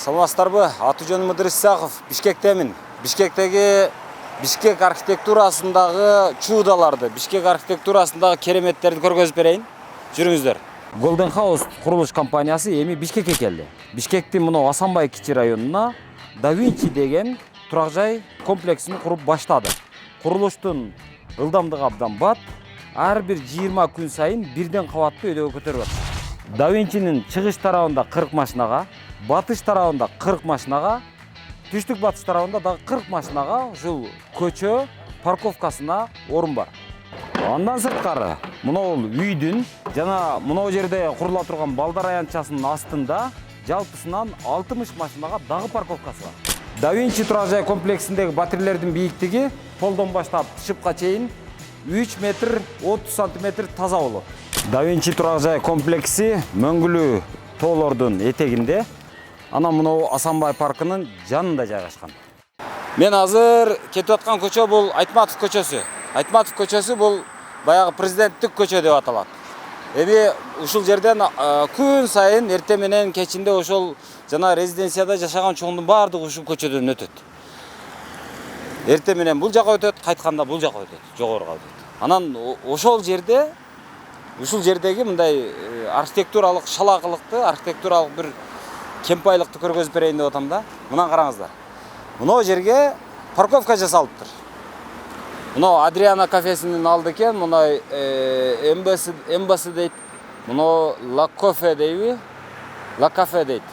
Саламатсыздарбы? Аты-жөнүм Ыдырыс Исаков, Бишкектемин. Бишкектеги Бишкек архитектурасындагы чуудаларды, Бишкек архитектурасындагы кереметтерди көргөзүп берейин. Жүрүңүздөр. Golden House курулуш компаниясы эми Бишкекке келди. Бишкектин мына Асанбай кичи районуна Da Vinci деген турак жай комплексин куруп баштады. Курулуштун ылдамдыгы абдан бат. Ар бир 20 күн сайын бирден кабаттуу өйдөгө көтөрүп атат. Da Vinci'nin чыгыш тарабында 40 машинага, батыш тарабында 40 машинага, түштүк батыш тарабында дагы 40 машинага ушул көчө парковкасына орун бар. Андан сырткары, мынау үйдүн жана мынау жерде курула турган балдар аянтчасынын астында жалпысынан 60 машинага дагы парковкасы бар. Da Vinci турак жай комплексиндеги батирелердин бийиктиги полдон баштап тышыпка чейин 3 метр 30 сантиметр таза болот. Da Vinci турак жай комплекси Мөңгүлүү тоолордун этегинде, анан мынау Асанбай паркынын жанында жайгашкан. Мен азыр кетип аткан көчө бул Айтматов көчөсү. Айтматов көчөсү бул баягы президенттик көчө деп аталат. Эми ушул жерден күн сайын эртең менен кечинде ошол жана резиденцияда жашаган чоңдун баардыгы ушул көчөдөн өтөт. Эртең менен бул жака өтөт, кайтканда бул жака өтөт, жогоруга өтөт. Анан ошол жерде ушул жердеги мындай архитектуралык шалакылыкты, архитектуралык бир кемпайлыкты көргөзүп берейин деп атам да. Мына караңыздар. Мына жерге парковка жасалыптыр. Мына Адриана кафесинин алды экен, мына Embassy дейт. Мына La Cafe дейби? La Cafe дейт.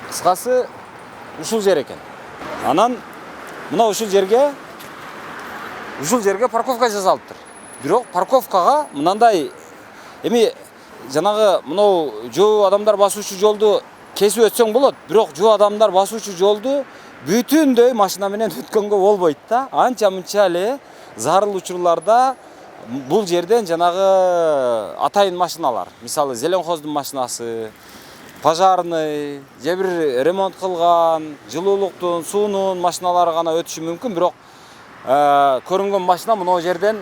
Кыскасы ушул жер экен. Анан мына ушул жерге парковка жасалыптыр. Бирок парковкага мынандай эми жанагы мынау жөө адамдар басуучу жолду кесип өтсөң болот, бирок жөө адамдар басуучу жолду бүтүндөй машина менен өткөнгө болбойт да. Анча-мынча эле зарыл учурларда бул жерден жанагы атайын машиналар, мисалы Зеленхоздун машинасы, пожарный, же бир ремонт кылган, жылуулуктун, суунун машиналары гана өтүшү мүмкүн, бирок көрүнгөн машина мына жерден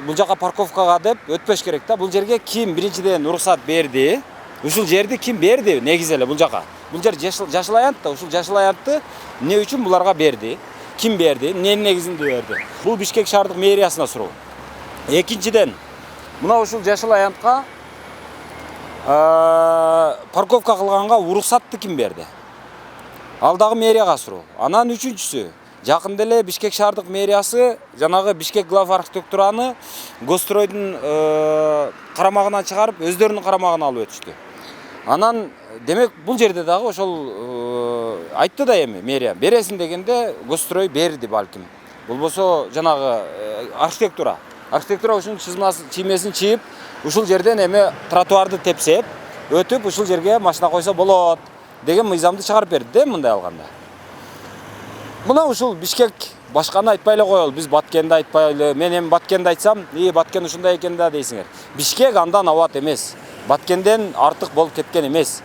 бул жака парковкага деп өтпөш керек да. Бул жерге ким биринчиден уруксат берди? Ушул жерди ким берди негизи эле бул жака? Бул жер жашыл аянт да, ушул жашыл аянтты эмне үчүн буларга берди? Ким берди? Эмненин негизинде берди? Бул Бишкек шаардык мэриясына суроо. Экинчиден, мына ушул жашыл аянтка парковка кылганга уруксатты ким берди? Ал дагы мэрияга суроо. Анан үчүнчүсү, жакында эле Бишкек шаардык мэриясы жанагы Бишкек глав архитектураны Гостройдун карамагынан чыгарып, өздөрүнүн карамагына алып өтүштү. Анан демек бул жерде дагы ошол айтты да эми мэрия бересин дегенде Гострой берди балким. Болбосо жанагы архитектура ушунун чиймесин чийип, ушул жерден эми тротуарды тепсеп, өтүп ушул жерге машина койсо болот деген мыйзамды чыгарып берди да мындай алганда. Мына ушул Бишкек башканы айтпай эле коелу, биз Баткенди айтпайлы. Мен эми Баткенди айтсам, Баткен ушундай экен да дейсиңер. Бишкек андан абат эмес. Баткенден артык болуп кеткен эмес.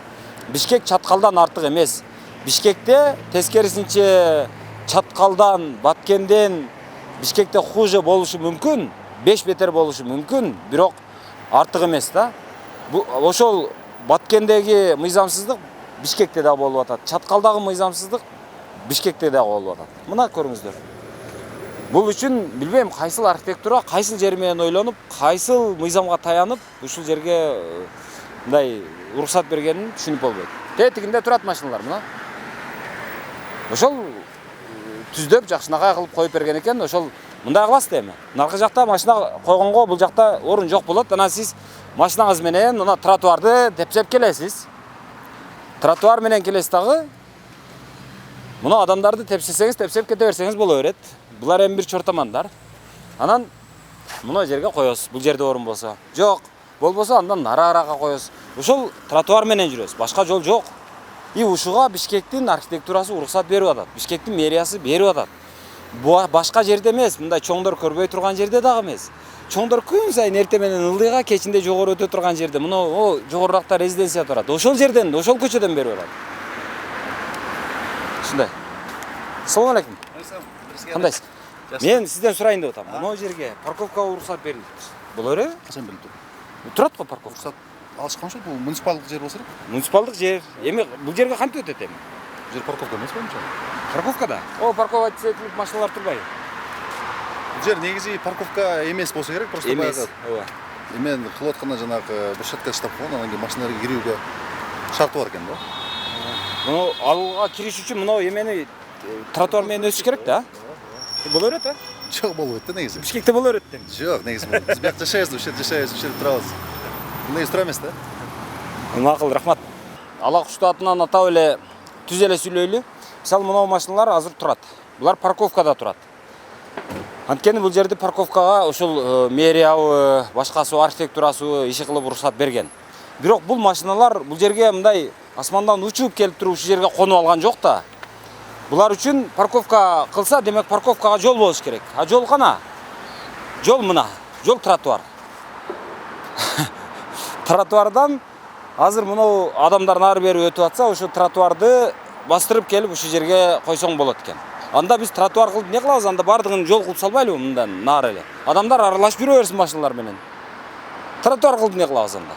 Бишкек Чаткалдан артык эмес. Бишкекте тескерисинче Чаткалдан, Баткенден Бишкекте хуже болушу мүмкүн, 5 бетер болушу мүмкүн, бирок артык эмес да. Ошол Баткендеги мыйзамсыздык Бишкекте да болуп атат. Чаткалдагы мыйзамсыздык Бишкекте да болуп атат. Мына көрүңүздөр. Бул үчүн билбейм кайсыл архитектура, кайсыл жери менен ойлонуп, кайсыл мыйзамга таянып ушул жерге мындай уруксат бергенин түшүнүп болбойт. Тетигинде турат машиналар мына. Ошол түздөп жакшынакай кылып коюп берген экен. Ошол мындай кыласыз да эми. Наркы жакта машина койгонго бул жакта орун жок болот. Анан сиз машинаңыз менен мына тротуарды тепсеп келесиз. Тротуар менен келесиз дагы. Мына адамдарды тепсеп кете берсеңиз боло берет. Булар эми бир чортомандар. Анан мына жерге коесуз. Бул жерде орун болсо. Жок. Болбосо андан нара-арага коесуз. Ошол тротуар менен жүрөсүз. Башка жол жок. Ушуга Бишкектин архитектурасы уруксат берип атат. Бишкектин мэриясы берип атат. Башка жерде эмес, мындай чоңдор көрбөй турган жерде дагы эмес. Чоңдор күн сайын эртең менен ылдыйга, кечинде жогору өтө турган жерде. Мына жогоруракта резиденция турат. Ошол жерден, ошол көчөдөн берип атат. Ушундай. Assalomu alaykum. Кандайсыз? Мен сизден сурайын деп атам. Мына жерге парковкага уруксат берилди. Боло береби? Качан берилди? Турат го парковка. Уруксат алышкан ошол, бул муниципалдык жер болсо керек. Муниципалдык жер. Эми бул жерге кантип өтөт эми? Жер парковка емес боюнча. Парковкада? О, парковать этилип машиналар турбайбы? Жер негизи парковка эмес болсо керек, просто Эмес. баягы. Ооба. Мен кылып атканда жанагы брусчатка штаб койгон, анан кийин машиналарга кирүүгө шарты бар экен да. Муну алууга кириш үчүн мына эмени тротуар менен өтүш керек да? Боло берет, а? Жок болбойт да негизи. Бишкекте боло берет да. Жок, негизи болбойт. Биз биякта жашайбыз, ушул жерде жашайбыз, ушул жерде турабыз. Мындай тура эмес да. Макул, рахмат. Ала кушту атынан атап эле түз эле сүйлөйлү. Мисалы мына машиналар азыр турат. Булар парковкада турат. Анткени бул жерди парковкага ушул мэриябы, башкасы архитектурасы иши кылып уруксат берген. Бирок бул машиналар бул жерге мындай асмандан учуп келип туруп ушул жерге конуп алган жок да. Булар үчүн парковка кылса, демек парковкага жол болуш керек. А жол кана? Жол мына, жол тротуар. Тротуардан азыр мына адамдар нары бери өтүп атса, ошо тротуарды бастырып келип ушул жерге койсоң болот экен. Анда биз тротуар кылып не кылабыз? Анда бардыгын жол кылып салбайлыбы мындан нары эле? Адамдар аралашып жүрө берсин машиналар менен. Тротуар кылып не кылабыз анда?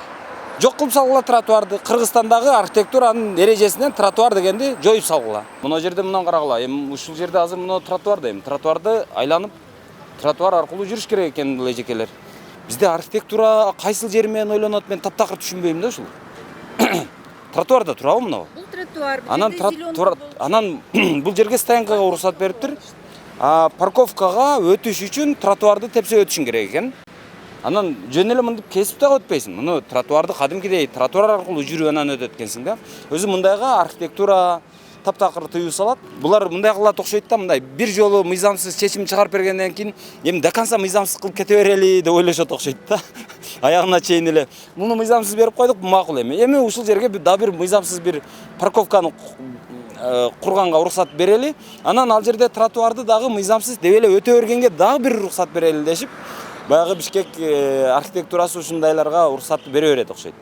Жок кылып салгыла тротуарды. Кыргызстандагы архитектуранын эрежесинен тротуар дегенди жоюп салгыла. Мына жерде мындан карагыла. Эми ушул жерде азыр мына тротуар дейм. Тротуарды айланып тротуар аркылуу жүрүш керек экен бул эжекелер. Бизде архитектура кайсыл жери менен ойлонот, мен таптакыр түшүнбөйм да ушул. Тротуарда турабы мынабу? Бул тротуар, Анан бул жерге стоянкага уруксат бериптир. А парковкага өтүш үчүн тротуарды тепсе өтүшүң керек экен. Анан жөн эле мындып кесип да өтпөйсүң. Муну тротуарды кадимкидей тротуар аркылуу жүрүп анан өтөт экенсиң да. Өзү мындайга архитектура таптакыр тыюу салат. Булар мындай кылат окшойт да, мындай бир жолу мыйзамсыз чечим чыгарып бергенден кийин эми до конца мыйзамсыз кылып кете берели деп ойлошот окшойт да. Аягына чейин эле муну мыйзамсыз берип койдук, макул эми. Эми ушул жерге дагы бир мыйзамсыз бир парковканы курганга уруксат берели. Анан ал жерде тротуарды дагы мыйзамсыз деп эле өтө бергенге дагы бир уруксат берели дешип, баягы Бишкек архитектурасы ушундайларга уруксатты бере берет окшойт.